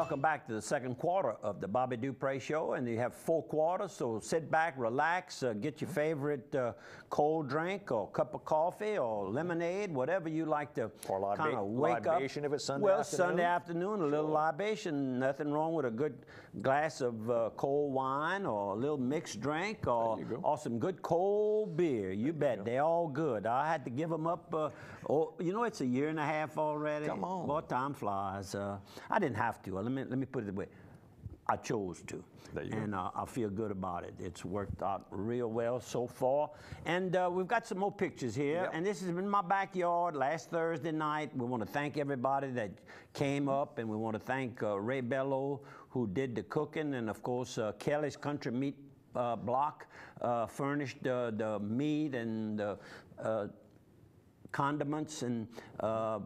Welcome back to the second quarter of the Bobby Dupre Show, and you have 4 quarters, so sit back, relax, get your favorite cold drink or cup of coffee or lemonade, whatever you like to kind of wake up. Libation if it's Sunday afternoon. Sunday afternoon, a little libation, nothing wrong with a good glass of cold wine or a little mixed drink or some good cold beer. You bet, they're all good. I had to give them up, you know, it's a year and a half already. Come on. Boy, time flies. I didn't have to. Let me put it this way. I chose to, and I feel good about it. It's worked out real well so far. And we've got some more pictures here, and this has been my backyard last Thursday night. We want to thank everybody that came up, and we want to thank Ray Bello, who did the cooking, and of course Kelly's Country Meat Block furnished the meat and the condiments, and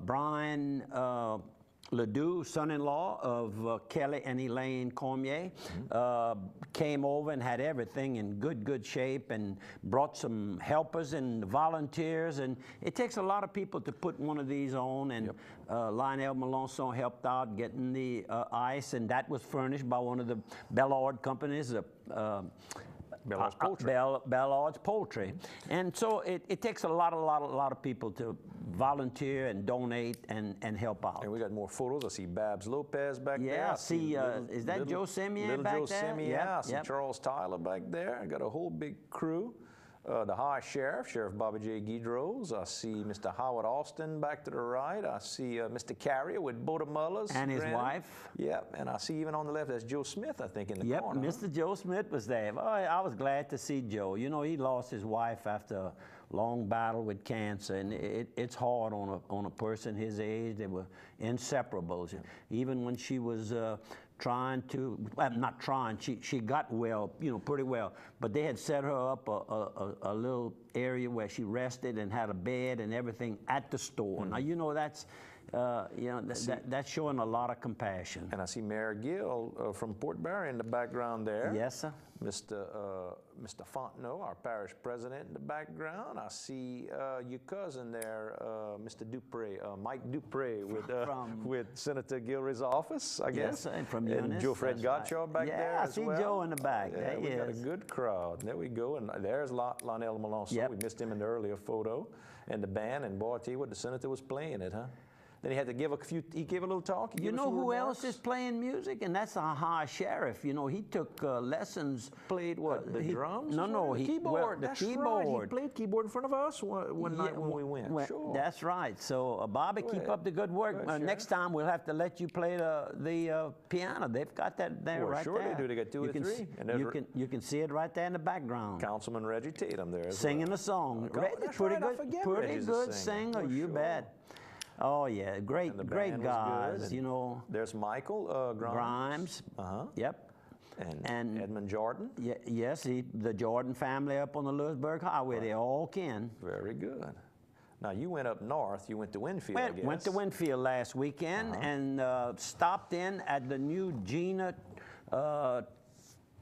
Brian Ledoux, son-in-law of Kelly and Elaine Cormier, came over and had everything in good shape and brought some helpers and volunteers. And it takes a lot of people to put one of these on. And Lionel Melanson helped out getting the ice, and that was furnished by one of the Bellard companies. Bellard's Poultry. Bellard's Poultry. And so it takes a lot of people to volunteer and donate and help out. And we got more photos. I see Babs Lopez back there. Yeah, I see, is that Joe Simeon back there? Little Joe Simeon, yeah. I see Charles Tyler back there. I got a whole big crew. The High Sheriff, Sheriff Bobby J. Guidros. I see Mr. Howard Austin back to the right. I see Mr. Carrier with Boda Mullers. And his wife. Yep, and I see even on the left, that's Joe Smith, I think, in the corner. Yep, Mr. Joe Smith was there. Oh, I was glad to see Joe. You know, he lost his wife after a long battle with cancer, and it's hard on a person his age. They were inseparables. Even when she was trying to, well, not trying, she got well, you know, pretty well, but they had set her up a little area where she rested and had a bed and everything at the store. Now, you know, that's, you know, that's showing a lot of compassion. And I see Mayor Gill from Port Barry in the background there. Yes, sir. Mr. Fontenot, our parish president, in the background. I see your cousin there, Mr. Dupre, Mike Dupre, with Senator Gilroy's office, I guess. Yes, from and Joe Fred Gottschall back there. Yeah, I see Joe in the back. Yeah, there he got a is. good crowd. There we go. And there's Lionel Melanson. We missed him in the earlier photo. And the band, and boy, I tell you what, the senator was playing it, huh? Then he had to give he gave a little talk. You know who else is playing music? And that's our High Sheriff. You know, he took lessons. Played what, the drums? No, the keyboard. The that's keyboard. Right. He played keyboard in front of us one night when we went. Sure. That's right. So, Bobby, keep up the good work. Next time, we'll have to let you play the piano. They've got that there right there. Sure they do. They got 2 or 3. And you can see it right there in the background. Councilman Reggie Tatum there as singing a song. Pretty good singer, you bet. Oh yeah, great guys. You know. There's Michael Grimes. Yep. And Edmund Jordan. Yes, the Jordan family up on the Lewisburg Highway. They all kin. Very good. Now you went up north. You went to Winfield. I guess. Went to Winfield last weekend and stopped in at the new Gina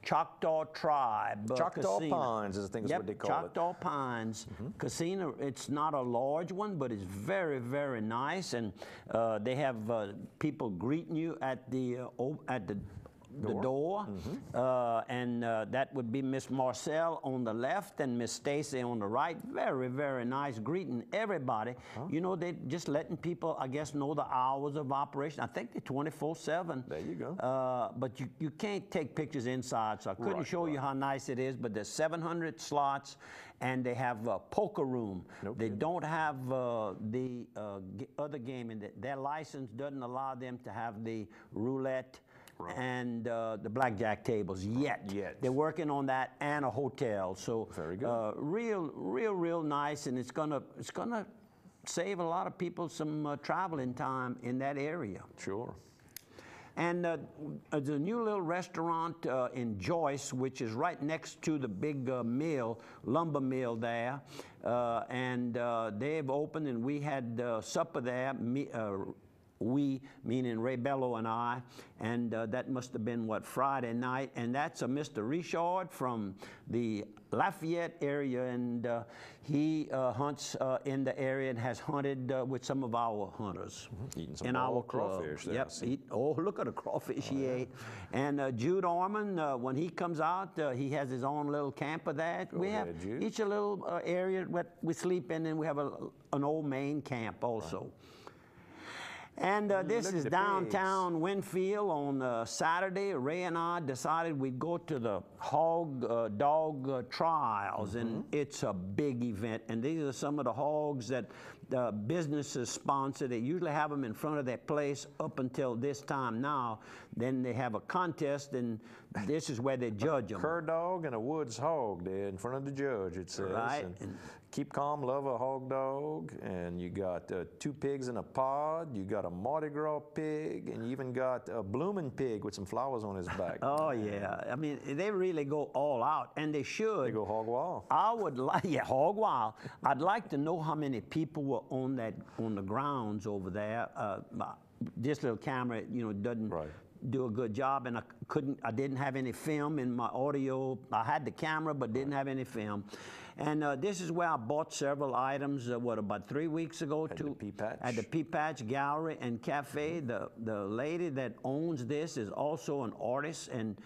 Choctaw Tribe Choctaw Casino. Pines is, I think, is what they call Choctaw Pines Casino. It's not a large one, but it's very nice, and they have people greeting you at the door. And that would be Miss Marcel on the left and Miss Stacy on the right. Very nice, greeting everybody. You know, they just letting people, I guess, know the hours of operation. I think they're 24/7. There you go. But you can't take pictures inside, so I couldn't show you how nice it is, but there's 700 slots, and they have a poker room. They don't have the other gaming. Their license doesn't allow them to have the roulette and the blackjack tables yet. They're working on that, and a hotel. So very good. Real nice, and it's gonna save a lot of people some traveling time in that area. Sure. And the new little restaurant in Joyce, which is right next to the big lumber mill there, and they've opened, and we had supper there. we, meaning Ray Bello and I, and that must have been, what, Friday night, and that's a Mr. Richard from the Lafayette area, and he hunts in the area and has hunted with some of our hunters. Eating some in our crawfish there. Yep. Oh, look at the crawfish he ate. And Jude Orman, when he comes out, he has his own little camper there. We have each a little area that we sleep in, and we have an old main camp also. And this is downtown Winfield on Saturday. Ray and I decided we'd go to the hog dog trials, and it's a big event. And these are some of the hogs that businesses sponsor. They usually have them in front of their place up until this time now. Then they have a contest, and this is where they judge them. Cur dog and a woods hog there in front of the judge, it says. Right. And keep calm, love a hog dog. And you got 2 pigs in a pod. You got a Mardi Gras pig, and you even got a blooming pig with some flowers on his back. Oh, yeah. I mean, they really go all out, and they should. They go hog wild. I would like, yeah, hog wild. I'd like to know how many people were on the grounds over there. This little camera, doesn't do a good job, and I didn't have any film in my audio. I had the camera, but didn't have any film. And this is where I bought several items, about 3 weeks ago? At the Pea Patch. At the Pea Patch Gallery and Cafe. The lady that owns this is also an artist, and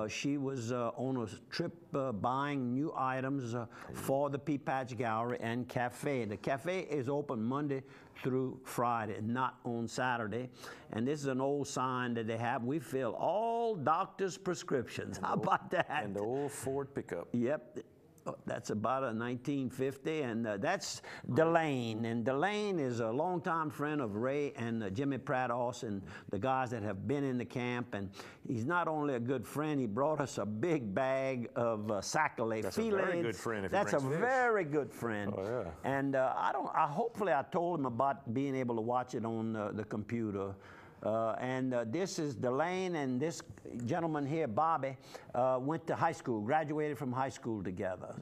she was on a trip buying new items for the Pea Patch Gallery and Cafe. The cafe is open Monday through Friday, not on Saturday. And this is an old sign that they have. We fill all doctors' prescriptions. How about that? And the old Ford pickup. Yep. That's about a 1950, and that's Delane. And Delane is a longtime friend of Ray and Jimmy Prados and the guys that have been in the camp. And he's not only a good friend, he brought us a big bag of sac-a-lait That's filets. a very good friend if he That's a brings fish. very good friend. Oh, yeah. And hopefully I told him about being able to watch it on the computer. This is Delane, and this gentleman here, Bobby, went to high school, graduated from high school together.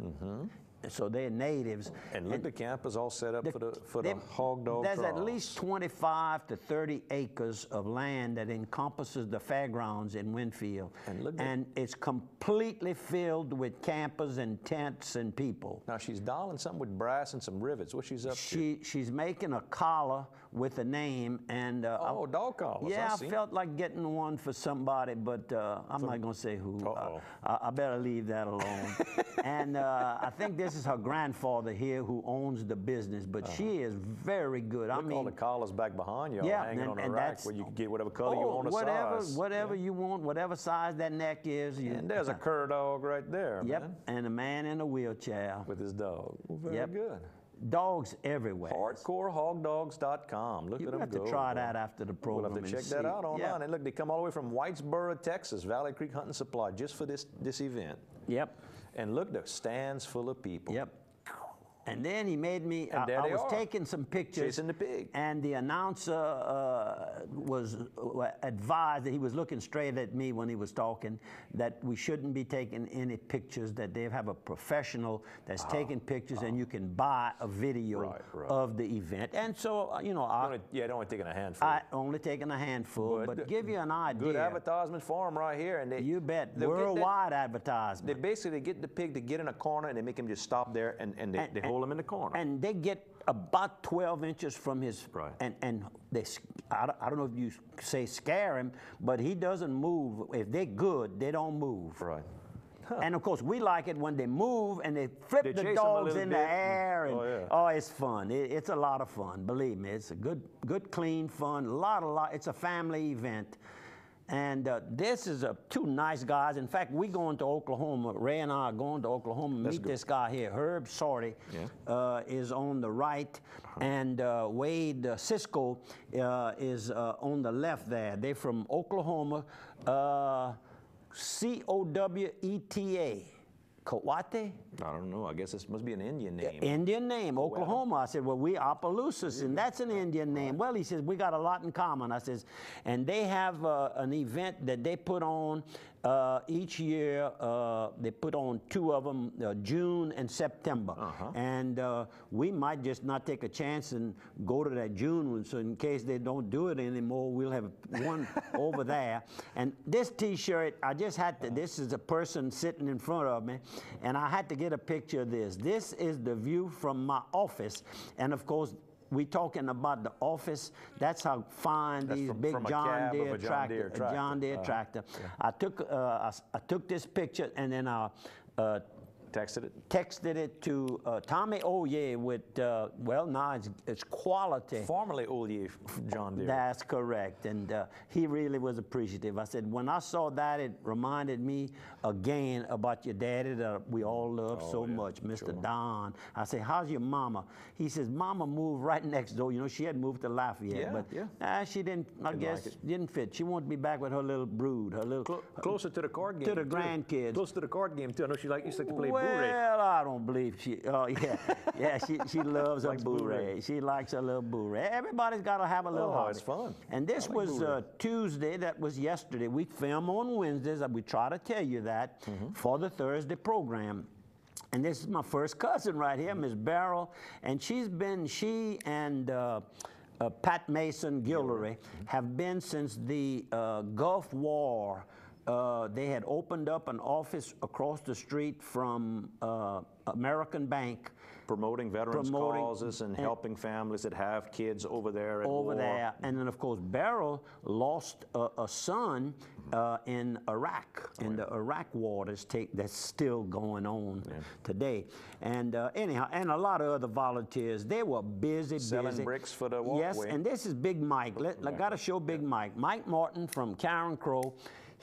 So they're natives. And look, the camp is all set up for the hog dog There's trials. at least 25 to 30 acres of land that encompasses the fairgrounds in Winfield. And it's completely filled with campers and tents and people. Now she's dialing something with brass and some rivets. What she's up to? She's making a collar with a name, and dog collars. yeah, I felt like getting one for somebody, but I'm not going to say who. I better leave that alone. And I think this is her grandfather here who owns the business, but she is very good. Look, all the collars back behind you, hanging on a rack where you can get whatever color you want to size. Whatever you want, whatever size that neck is. And there's a cur dog right there. Yep, man. and a man in a wheelchair. With his dog. Well, very good. Dogs everywhere. HardcoreHogDogs.com. Look at them go. You have to try that after the program. We'll have to check that out online. And look, they come all the way from Whitesboro, Texas, Valley Creek Hunting Supply, just for this event. Yep. And look, the stands full of people. Yep. And then he made me, I was taking some pictures. Chasing the pig. And the announcer was advised that he was looking straight at me when he was talking, that we shouldn't be taking any pictures, that they have a professional that's taking pictures, and you can buy a video of the event. And so, only taking a handful. Only taking a handful, but give you an idea. Good advertisement for them right here. And you bet. Worldwide advertisement. They basically get the pig to get in a corner, and they make him just stop there, and they hold him in the corner. And they get about 12 inches from his, and they, I don't know if you say scare him, but he doesn't move. If they're good, they don't move. Right. And of course, we like it when they move and they flip the dogs in the air. And, it's fun. It's a lot of fun. Believe me, it's a good, clean fun. A lot. It's a family event. And this is two nice guys. In fact, we going to Oklahoma. Ray and I are going to Oklahoma to meet this guy here. Herb Sorty is on the right, and Wade Cisco is on the left there. They're from Oklahoma, C-O-W-E-T-A. Coate? I don't know. I guess this must be an Indian name. Indian name, Oklahoma. I said, well, we Opelousas, and that's an Indian name. Well, he says, we got a lot in common. I says, and they have an event that they put on Each year, they put on 2 of them, June and September. And we might just not take a chance and go to that June one, so in case they don't do it anymore, we'll have one over there. And this T-shirt, I just had to, this is a person sitting in front of me, and I had to get a picture of this. This is the view from my office, and of course, we talking about the office. That's how fine these big John Deere tractor. I took this picture, and then I texted it to Tommy Oye with, well, now it's quality. Formerly Oye John Deere. That's correct, and he really was appreciative. I said, when I saw that, it reminded me again about your daddy that we all love so much, Mr. Don. I said, how's your mama? He says, Mama moved right next door. You know, she had moved to Lafayette, but she didn't, I guess, didn't fit. She wanted to be back with her little brood, her little... Closer to the card game, to the grandkids. Closer to the card game, too. I know she used to play Well, I don't believe she, she loves her Blu-ray. She likes her little Blu-ray. Everybody's got to have a little hobby. It's fun. And this was Tuesday, that was yesterday. We film on Wednesdays, we try to tell you that, for the Thursday program. And this is my first cousin right here, Miss Beryl, and she and Pat Mason Guillory have been since the Gulf War. They had opened up an office across the street from American Bank. Promoting veterans' causes and helping families that have kids over there at war. And then, of course, Beryl lost a son in Iraq, in the Iraq war that's still going on today. And anyhow, and a lot of other volunteers. They were busy. Selling bricks for the walkway. Yes, and this is Big Mike. I got to show Big Mike. Mike Martin from Karen Crow.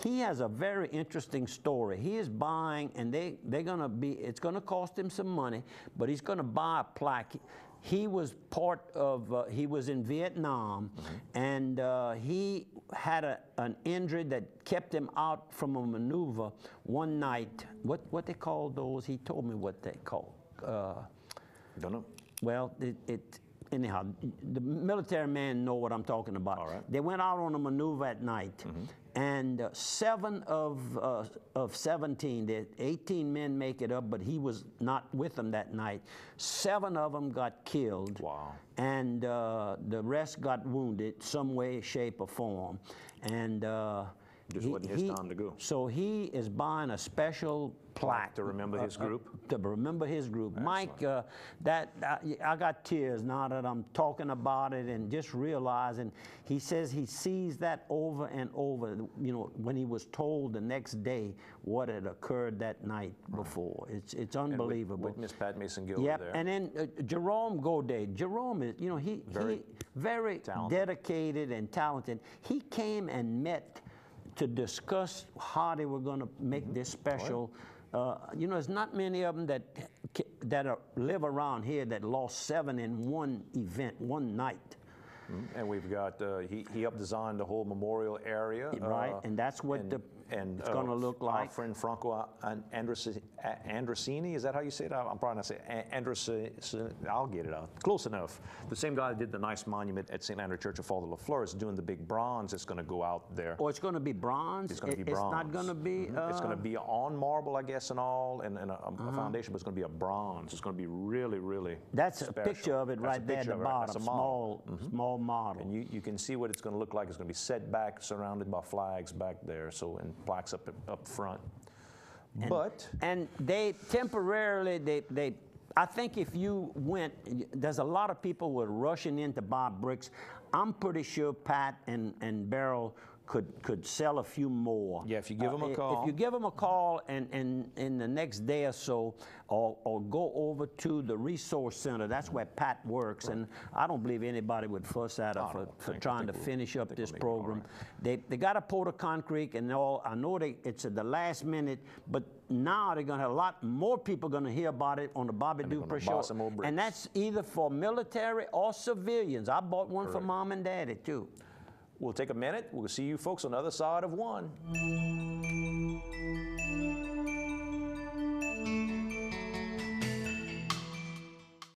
He has a very interesting story. He is buying, and they're gonna be, it's gonna cost him some money, but he's gonna buy a plaque. He was part of, he was in Vietnam, and he had an injury that kept him out from a maneuver one night. What they call those? He told me what they call. Don't know. Well, anyhow, the military men know what I'm talking about. All right. They went out on a maneuver at night, and 7 of 17, the 18 men make it up, but he was not with them that night. 7 of them got killed. Wow. And the rest got wounded some way, shape, or form. And just wasn't his time to go. So he is buying a special plaque to remember his group. To remember his group. Excellent. Mike, I got tears now that I'm talking about it and just realizing. He says he sees that over and over. You know, when he was told the next day what had occurred that night before. It's unbelievable. With Miss Pat Mason Gill there. And then Jerome Godet. Jerome is, you know, he very dedicated and talented. He came and met to discuss how they were going to make this special. You know, there's not many of them that live around here that lost 7 in one event, one night. And we've got, he helped design the whole memorial area. Right, and that's what it's going to look like. Our friend Franco Androsini, is that how you say it? I'm probably not saying Androsini. I'll get it out. Close enough. The same guy that did the nice monument at St. Andrew Church of Father LaFleur is doing the big bronze that's going to go out there. Oh, it's going to be bronze? It's going to be bronze. It's not going to be... It's going to be on marble, I guess, and all, and a foundation, but it's going to be a bronze. It's going to be really, really That's special. a picture of it right there at the bottom. That's a model. Small model. And you can see what it's going to look like. It's going to be set back, surrounded by flags back there, so, and plaques up front. And they temporarily, I think if you went, there's a lot of people were rushing in to buy bricks. I'm pretty sure Pat and Beryl could sell a few more. Yeah, if you give them a call. If you give them a call and in the next day or so, or go over to the resource center, that's where Pat works, and I don't believe anybody would fuss at her for trying to finish up this program. They got a pour of concrete and all. I know it's at the last minute, but now they're going to have a lot more people going to hear about it on the Bobby Dupree Show. And that's either for military or civilians. I bought one for Mom and Daddy, too. We'll take a minute. We'll see you folks on the other side of one.